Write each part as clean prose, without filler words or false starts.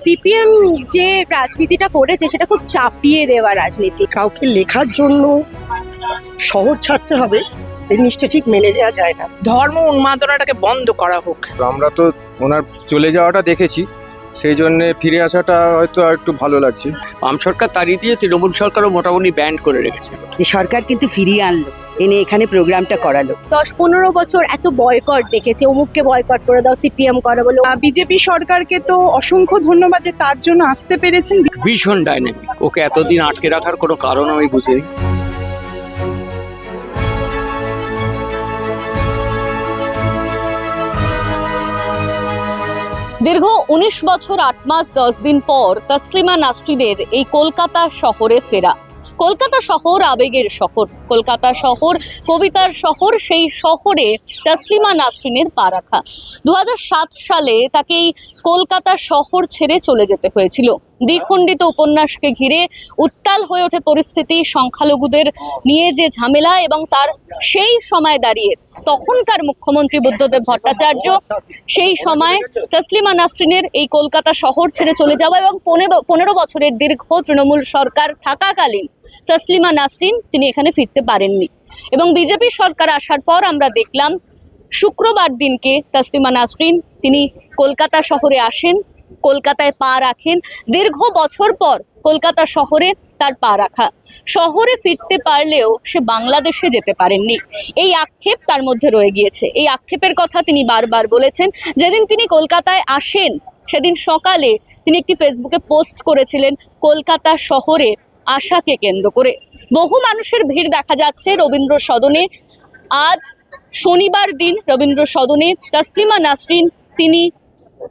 CPM যে রাজনীতিটা করেছে সেটা খুব চাপিয়ে দেওয়া রাজনীতি। কাউকে লেখার জন্য শহর ছাড়তে হবে এই জিনিসটা ঠিক মেনে নেওয়া যায় না। ধর্ম উন্মাদনাটাকে বন্ধ করা হোক। আমরা তো ওনার চলে যাওয়াটা দেখেছি, সেই জন্য ফিরে আসাটা হয়তো আর একটু ভালো লাগছে। বাম সরকার তাড়িয়ে দিয়ে তৃণমূল সরকারও মোটামুটি ব্যান্ড করে রেখেছিল। এই সরকার কিন্তু ফিরিয়ে আনলো, এনে এখানে প্রোগ্রামটা করালো। 10-15 বছর এত বয়কট দেখেছে, অমুককে বয়কট করে দাও, সিপিএম করে বলে। বিজেপি সরকারকে তো অসংখ্য ধন্যবাদ যে তার জন্য আসতে পেরেছেন। ভীষণ ডাইনামিক, ওকে এতদিন আটকে রাখার কোনো কারণ আমি বুঝিনি। দীর্ঘ 19 বছর 8 মাস 10 দিন পর তসলিমা নাসরিনের এই কলকাতা শহরে ফেরা। কলকাতা শহর আবেগের শহর, কলকাতা শহর কবিতার শহর। সেই শহরে তসলিমা নাসরিনের পা রাখা। 2007 সালে তাকে এই কলকাতা শহর ছেড়ে চলে যেতে হয়েছিল। দ্বিখণ্ডিত উপন্যাসকে ঘিরে উত্তাল হয়ে ওঠে পরিস্থিতি, সংখ্যালঘুদের নিয়ে যে ঝামেলা, এবং তার সেই সময় দাঁড়িয়ে তখনকার মুখ্যমন্ত্রী বুদ্ধদেব ভট্টাচার্য সেই সময় তসলিমা নাসরিনের এই কলকাতা শহর ছেড়ে চলে যাওয়া এবং 15 বছরের দীর্ঘ তৃণমূল সরকার থাকাকালীন তসলিমা নাসরিন তিনি এখানে ফিরতে পারেননি। এবং বিজেপি সরকার আসার পর আমরা দেখলাম শুক্রবার দিনকে তসলিমা নাসরিন তিনি কলকাতা শহরে আসেন, কলকাতায় পা রাখেন। দীর্ঘ বছর পর কলকাতা শহরে তার পা রাখা। শহরে ফিরতে পারলেও সে বাংলাদেশে যেতে পারেননি, এই আক্ষেপ তার মধ্যে রয়ে গিয়েছে। এই আক্ষেপের কথা তিনি বারবার বলেছেন। যেদিন তিনি কলকাতায় আসেন সেদিন সকালে তিনি একটি ফেসবুকে পোস্ট করেছিলেন কলকাতা শহরে আশাকে কেন্দ্র করে। বহু মানুষের ভিড় দেখা যাচ্ছে রবীন্দ্র সদনে। আজ শনিবার দিন রবীন্দ্র সদনে তসলিমা নাসরিন তিনি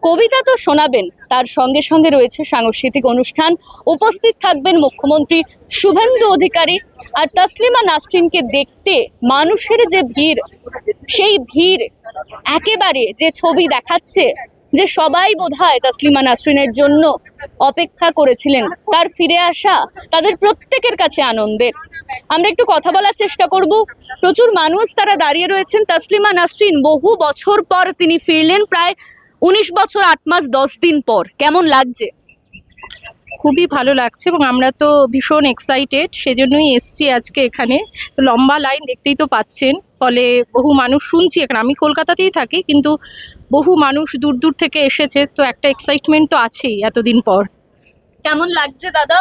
কবিতা তো শোনাবেন, তার সঙ্গে সঙ্গে রয়েছে সাংস্কৃতিক অনুষ্ঠান। উপস্থিত থাকবেন মুখ্যমন্ত্রী শুভেন্দু অধিকারী। আর তসলিমা নাসরিনকে দেখতে মানুষের যে ভিড়, সেই ভিড় একেবারে যে ছবি দেখাচ্ছে যে সবাই বোধহয় তসলিমা নাসরিনের জন্য অপেক্ষা করেছিলেন। তার ফিরে আসা তাদের প্রত্যেকের কাছে আনন্দের। আমরা একটু কথা বলার চেষ্টা করব। প্রচুর মানুষ তারা দাঁড়িয়ে রয়েছেন। তসলিমা নাসরিন বহু বছর পর তিনি ফিরলেন, প্রায় 19 বছর 8 মাস 10 দিন পর। কেমন লাগছে? খুবই ভালো লাগছে এবং আমরা তো ভীষণ এক্সাইটেড, সেজন্যই এসছি আজকে এখানে। তো লম্বা লাইন দেখতেই তো পাচ্ছেন, ফলে বহু মানুষ শুনছি এখানে। আমি কলকাতাতেই থাকি, কিন্তু বহু মানুষ দূর দূর থেকে এসেছে, তো একটা এক্সাইটমেন্ট তো আছেই এতদিন পর। কেমন লাগছে দাদা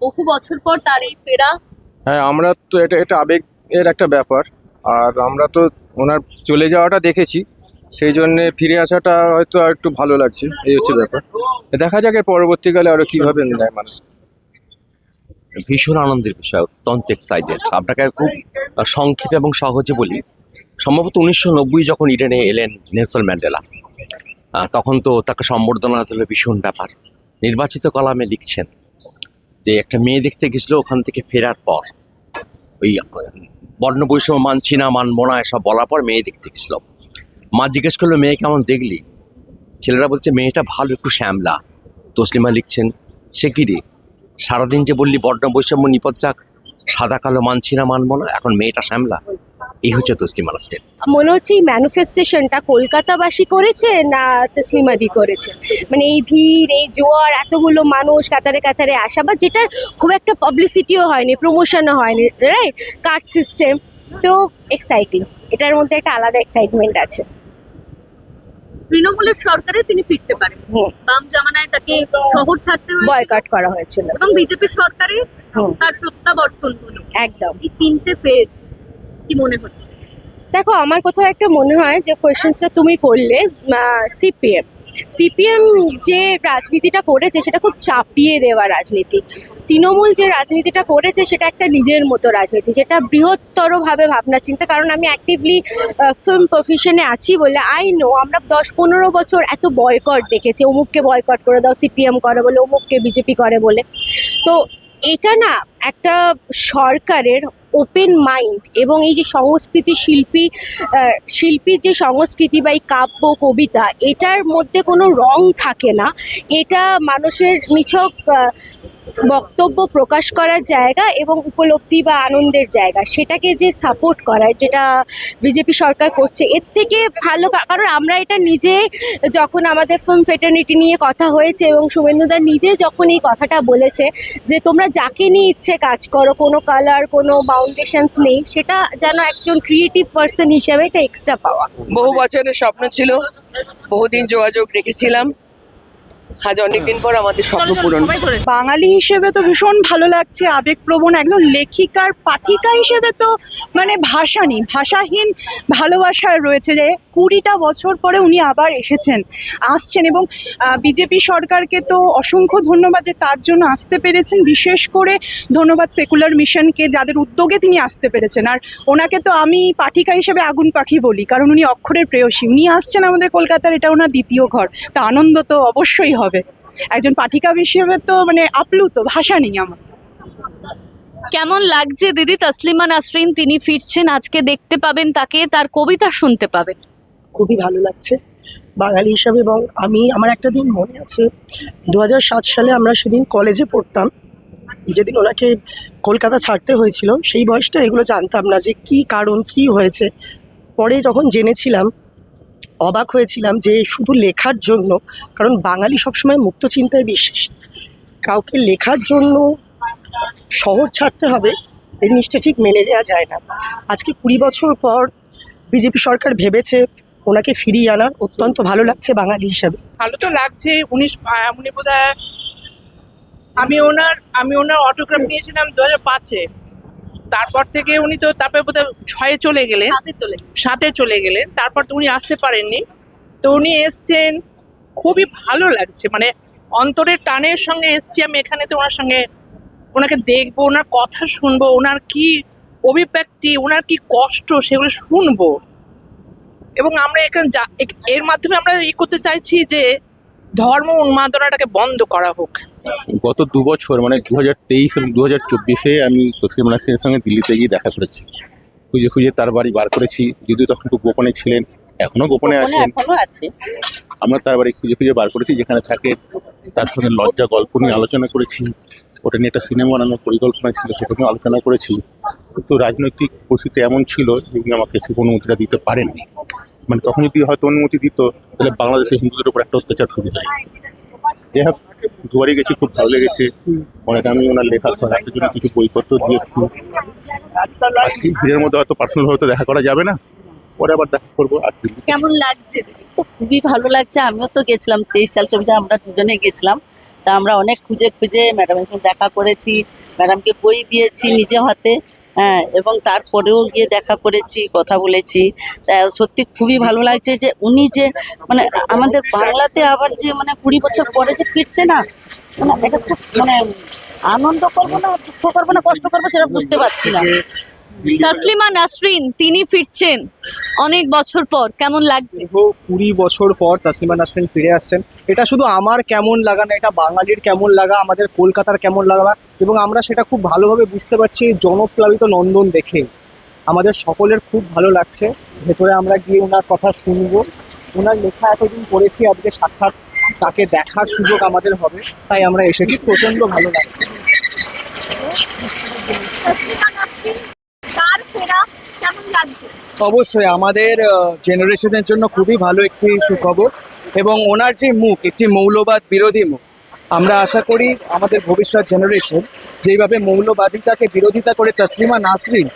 বহু বছর পর তার এই ফেরা? হ্যাঁ, আমরা তো এটা আবেগের একটা ব্যাপার। আর আমরা তো ওনার চলে যাওয়াটা দেখেছি, সেই জন্য ফিরে আসাটা হয়তো আর একটু ভালো লাগছে, এই হচ্ছে ব্যাপার। দেখা যাক পরবর্তীকালে আরো কিভাবে নেয় মানুষ। ভীষণ আনন্দের বিষয়, অত্যন্ত এক্সাইটেড। আপনাকে খুব সংক্ষেপে এবং সহজে বলি, সম্ভবত 1990 যখন ইডেনে এলেন নেলসন ম্যান্ডেলা, তখন তো তাকে সম্বর্ধনা দিল, ভীষণ ব্যাপার। নির্বাচিত কলামে লিখছেন যে একটা মেয়ে দেখতে গেছিল, ওখান থেকে ফেরার পর ওই বর্ণ বৈষম্য মানছি না, মানবো না এসব বলার পর মেয়ে দেখতে গেছিল। মা জিজ্ঞেস করলো মেয়ে কেমন দেখলি? ছেলেরা বলছে মেয়েটা ভালো, একটু শ্যামলা। তসলিমা লিখছেন সে কি রে, সারাদিন যে বললি বর্ণ বৈষম্য নিপদ যাক, সাদা কালো মানছি না মানবো না, এখন মেয়েটা শ্যামলা। এই হচ্ছে তসলিমা নাসরিন। মনে হচ্ছে এই ম্যানিফেস্টেশনটা কলকাতাবাসী করেছে না তসলিমাদি করেছে? মানে এই ভিড়, এই জোয়ার, এতগুলো মানুষ কাতারে কাতারে আসা, বা যেটার খুব একটা পাবলিসিটিও হয়নি, প্রমোশনও হয়নি, রাইট? কার্ড সিস্টেম, তো এক্সাইটিং। এটার মধ্যে একটা আলাদা এক্সাইটমেন্ট আছে। তৃণমূলের সরকারে তিনি ফিরতে পারেন, বাম জামানায় তাকে শহর ছাড়তে হয়েছিল, বয়কট করা হয়েছিল, এবং বিজেপি সরকারে তার প্রত্যাবর্তন হলো। একদম। এই তিনটে ফেজ কি মনে হচ্ছে? দেখো, আমার কোথাও একটা মনে হয় যে কোয়েশ্চেন্সটা তুমি করলে, সিপিএম যে রাজনীতিটা করেছে সেটা খুব চাপিয়ে দেওয়া রাজনীতি। তৃণমূল যে রাজনীতিটা করেছে সেটা একটা নিজের মতো রাজনীতি, যেটা বৃহত্তরভাবে ভাবনা চিন্তা। কারণ আমি অ্যাক্টিভলি ফিল্ম প্রফেশনে আছি বলে আই নো, আমরা 10-15 বছর এত বয়কট দেখেছি, অমুককে বয়কট করে দাও, সিপিএম করে বলে, অমুককে বিজেপি করে বলে। তো এটা না একটা সরকারের ওপেন মাইন্ড, এবং এই যে সংস্কৃতি শিল্পীর যে সংস্কৃতি বা এই কাব্য কবিতা, এটার মধ্যে কোনো রং থাকে না। এটা মানুষের নিছক বক্তব্য প্রকাশ করার জায়গা এবং উপলব্ধি বা আনন্দের জায়গা, সেটাকে যে সাপোর্ট করার, যেটা বিজেপি সরকার করছে, এর থেকে ভালো কারণ আমরা এটা নিজে যখন আমাদের ফিল্ম ফেটার্নিটি নিয়ে কথা হয়েছে এবং শুভেন্দুদা নিজে যখন এই কথাটা বলেছে যে তোমরা যাকে নিয়ে ইচ্ছে কাজ করো, কোনো কালার কোনো বাউন্ডেশনস নেই, সেটা যেন একজন ক্রিয়েটিভ পার্সন হিসেবে এটা এক্সট্রা পাওয়া। বহু বছরের স্বপ্ন ছিল, বহুদিন যোগাযোগ রেখেছিলাম, আজ অনেকদিন পর আমাদের স্বপ্ন পূরণ। বাঙালি হিসেবে তো ভীষণ ভালো লাগছে, আবেগপ্রবণ একজন লেখিকার পাঠিকা হিসেবে তো মানে ভাষা নেই, ভাষাহীন ভালোবাসা রয়েছে যে 20টা বছর পরে উনি আবার আসছেন এবং বিজেপি সরকারকে তো অসংখ্য ধন্যবাদ যে তার জন্য আসতে পেরেছেন, বিশেষ করে ধন্যবাদ সেকুলার মিশনকে যাদের উদ্যোগে তিনি আসতে পেরেছেন। আর ওনাকে তো আমি পাঠিকা হিসেবে আগুন পাখি বলি, কারণ উনি অক্ষরের প্রেয়সী, উনি আসছেন আমাদের কলকাতার, এটা ওনার দ্বিতীয় ঘর, তা আনন্দ তো অবশ্যই হবে। একজন পাঠিকা হিসেবে তো মানে আপ্লুত, ভাষা নেই আমার। কেমন লাগছে দিদি? তসলিমা নাসরিন তিনি ফিরছেন, আজকে দেখতে পাবেন তাকে, তার কবিতা শুনতে পাবেন। খুবই ভালো লাগছে বাঙালি হিসাবে। এবং আমার একটা দিন মনে আছে, 2007 সালে আমরা সেদিন কলেজে পড়তাম, যেদিন ওনাকে কলকাতা ছাড়তে হয়েছিল। সেই বয়সটা এগুলো জানতাম না যে কি কারণ, কি হয়েছে। পরে যখন জেনেছিলাম অবাক হয়েছিলাম যে শুধু লেখার জন্য, কারণ বাঙালি সবসময় মুক্ত চিন্তায় বিশ্বাসী, কাউকে লেখার জন্য শহর ছাড়তে হবে এই জিনিসটা ঠিক মেনে নেওয়া যায় না। আজকে 20 বছর পর বিজেপি সরকার ভেবেছে ওনাকে ফিরিয়ে আনার, অত্যন্ত ভালো লাগছে বাঙালি হিসাবে। ভালো তো লাগছে। উনি বোধহয় আমি ওনার অটোগ্রাফ নিয়েছিলাম 2005-এ, তারপর থেকে উনি তো তারপরে বোধহয় 6-এ চলে গেলেন, 7-এ চলে গেলেন, তারপর তো উনি আসতে পারেননি। তো উনি এসছেন, খুবই ভালো লাগছে, মানে অন্তরের টানের সঙ্গে এসছি আমি এখানে। তো ওনার সঙ্গে ওনাকে দেখবো, ওনার কথা শুনবো, ওনার কি অভিব্যক্তি, ওনার কি কষ্ট, সেগুলো শুনবো। এবং আমরা এখানে এর মাধ্যমে আমরা করতে চাইছি যে ধর্ম উন্মাদনাটাকে বন্ধ করা হোক। গত 2 বছর মানে 2023 এবং 2024-এ আমি তসলিমা নাসরিনের সঙ্গে দিল্লিতে গিয়ে দেখা করেছি। খুঁজে খুঁজে তার বাড়ি বার করেছি, যদিও তখন খুব গোপনে ছিলেন, এখনো গোপনে আছেন। আমরা তার বাড়ি খুঁজে খুঁজে বার করেছি যেখানে থাকে, তার সঙ্গে লজ্জা গল্প নিয়ে আলোচনা করেছি, ওটা নিয়ে একটা সিনেমা বানানোর পরিকল্পনা ছিল, সেটা নিয়ে আলোচনা করেছি। কিন্তু রাজনৈতিক পরিস্থিতি এমন ছিল যে উনি আমাকে সে অনুমতিটা দিতে পারেননি। মানে তখন যদি হয়তো অনুমতি দিত তাহলে বাংলাদেশের হিন্দুদের উপর একটা অত্যাচার শুরু হয়। যাই হোক, দুবারই গেছি, খুব ভালো লেগেছে। অনেক আমি ওনার লেখার সহায়তার জন্য কিছু বইপত্র দিয়েছি। আজকে ভিড়ের মধ্যে হয়তো পার্সোনাল হয়তো দেখা করা যাবে না, পরে আবার দেখা করবো। আর কেমন লাগছে? খুবই ভালো লাগছে। আমিও তো গেছিলাম 23 সাল 24 আমরা দুজনে গেছিলাম। তা আমরা অনেক খুঁজে খুঁজে ম্যাডামের সঙ্গে দেখা করেছি, ম্যাডামকে বই দিয়েছি নিজে হাতে, হ্যাঁ, এবং তারপরেও গিয়ে দেখা করেছি, কথা বলেছি। তা সত্যি খুবই ভালো লাগছে যে উনি যে মানে আমাদের বাংলাতে আবার যে মানে 20 বছর পরে যে ফিরছে না, মানে এটা খুব মানে আনন্দ করবো না, দুঃখ করবো না, কষ্ট করবো সেটা বুঝতে পারছি না। তসলিমা নাসরিন তিনি ফিরছেন অনেক বছর পর, কেমন লাগছে? 20 বছর পর তসলিমা নাসরিন ফিরে আসছেন। এটা শুধু আমার কেমন লাগা না, এটা বাঙালির কেমন লাগা, আমাদের কলকাতার কেমন লাগা, এবং আমরা সেটা খুব ভালোভাবে বুঝতে পারছি জনপ্লাবিত নন্দন দেখে। আমাদের সকলের খুব ভালো লাগছে। ভেতরে আমরা গিয়ে ওনার কথা শুনবো, ওনার লেখা এতদিন পড়েছি, আজকে সাক্ষাৎ তাকে দেখার সুযোগ আমাদের হবে, তাই আমরা এসেছি। প্রচণ্ড ভালো লাগছে। অবশ্যই আমাদের জেনারেশনের জন্য খুবই ভালো একটি সুখবর, এবং ওনার যে মুখ, একটি মৌলবাদ বিরোধী মুখ। আমরা আশা করি আমাদের ভবিষ্যৎ জেনারেশন যেইভাবে মৌলবাদিতাকে বিরোধিতা করে তসলিমা নাসরিন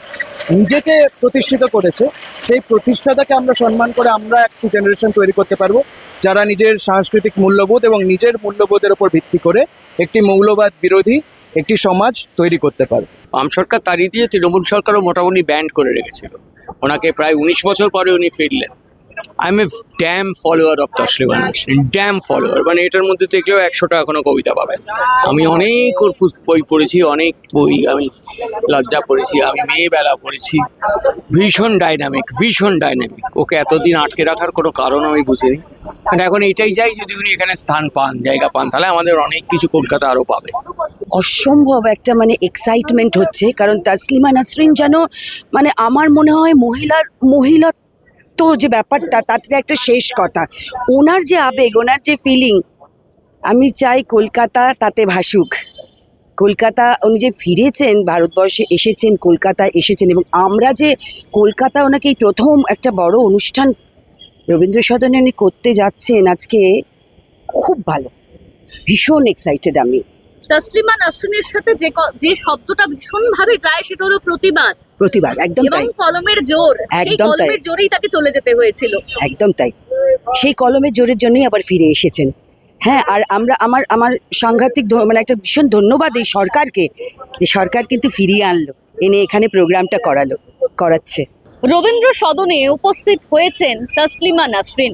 নিজেকে প্রতিষ্ঠিত করেছে, সেই প্রতিষ্ঠাতাকে আমরা সম্মান করে আমরা একটি জেনারেশন তৈরি করতে পারবো যারা নিজের সাংস্কৃতিক মূল্যবোধ এবং নিজের মূল্যবোধের উপর ভিত্তি করে একটি মৌলবাদ বিরোধী একটি সমাজ তৈরি করতে পারবে। বাম সরকার তাড়িয়ে দিয়ে তৃণমূল সরকারও মোটামুটি ব্যান্ড করে রেখেছিল ওনাকে। প্রায় 19 বছর পরে উনি ফিরলেন। I am a damn follower of Taslima Nasrin, damn follower. মানে এটার মধ্যে দেখলেও 100টা এখনো কবিতা পাবেন। আমি অনেক ওর বই পড়েছি, অনেক বই। আমি লজ্জা পড়েছি, আমি মেয়েবেলা পড়েছি। ভীষণ ডাইনামিক, ভীষণ ডাইনামিক। ওকে এতদিন আটকে রাখার কোনো কারণ আমি বুঝিনি। মানে এখন এটাই চাই, যদি উনি এখানে স্থান পান, জায়গা পান, তাহলে আমাদের অনেক কিছু কলকাতা আরও পাবে। অসম্ভব একটা মানে এক্সাইটমেন্ট হচ্ছে, কারণ তসলিমা নাসরিন যেন মানে আমার মনে হয় মহিলাত্ব যে ব্যাপারটা, তাতে একটা শেষ কথা। ওনার যে আবেগ, ওনার যে ফিলিং, আমি চাই কলকাতা তাতে ভাসুক। কলকাতা উনি যে ফিরেছেন, ভারতবর্ষে এসেছেন, কলকাতায় এসেছেন, এবং আমরা যে কলকাতা ওনাকে এই প্রথম একটা বড় অনুষ্ঠান রবীন্দ্র সদনে উনি করতে যাচ্ছেন আজকে, খুব ভালো, ভীষণ এক্সাইটেড আমি। তসলিমা নাসরিনের সাথে যে শব্দটা ভীষণ ভাবে যায় সেটা হলো প্রতিবাদ, প্রতিবাদ, একদম এবং তাই, কলমের জোর, সেই একদম তাই। কলমের জোরেই তাকে চলে যেতে হয়েছিল। একদম তাই, সেই কলমের জোরের জন্যই আবার ফিরে এসেছেন। হ্যাঁ, আর আমরা আমার সাংঘাতিক মানে একটা ভীষণ ধন্যবাদ এই সরকারকে, যে সরকার কিন্তু ফিরিয়ে আনলো, এনে এখানে প্রোগ্রামটা করাচ্ছে। রবীন্দ্র সদনে উপস্থিত হয়েছেন তসলিমা নাসরিন।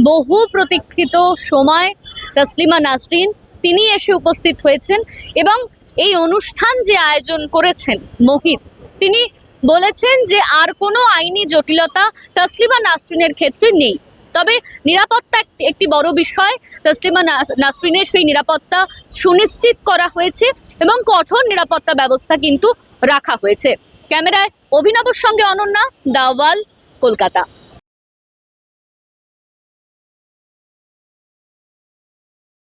বহু প্রতীক্ষিত সময় তসলিমা নাসরিন তিনি এসে উপস্থিত হয়েছেন, এবং এই অনুষ্ঠান যে আয়োজন করেছেন মোহিত, তিনি বলেছেন যে আর কোনো আইনি জটিলতা তসলিমা নাসরিনের ক্ষেত্রে নেই, তবে নিরাপত্তা একটি বড় বিষয়। তসলিমা নাসরিনের সেই নিরাপত্তা সুনিশ্চিত করা হয়েছে এবং কঠোর নিরাপত্তা ব্যবস্থা কিন্তু রাখা হয়েছে। ক্যামেরায় অভিনবর সঙ্গে অনন্যা, দ্য ওয়াল, কলকাতা।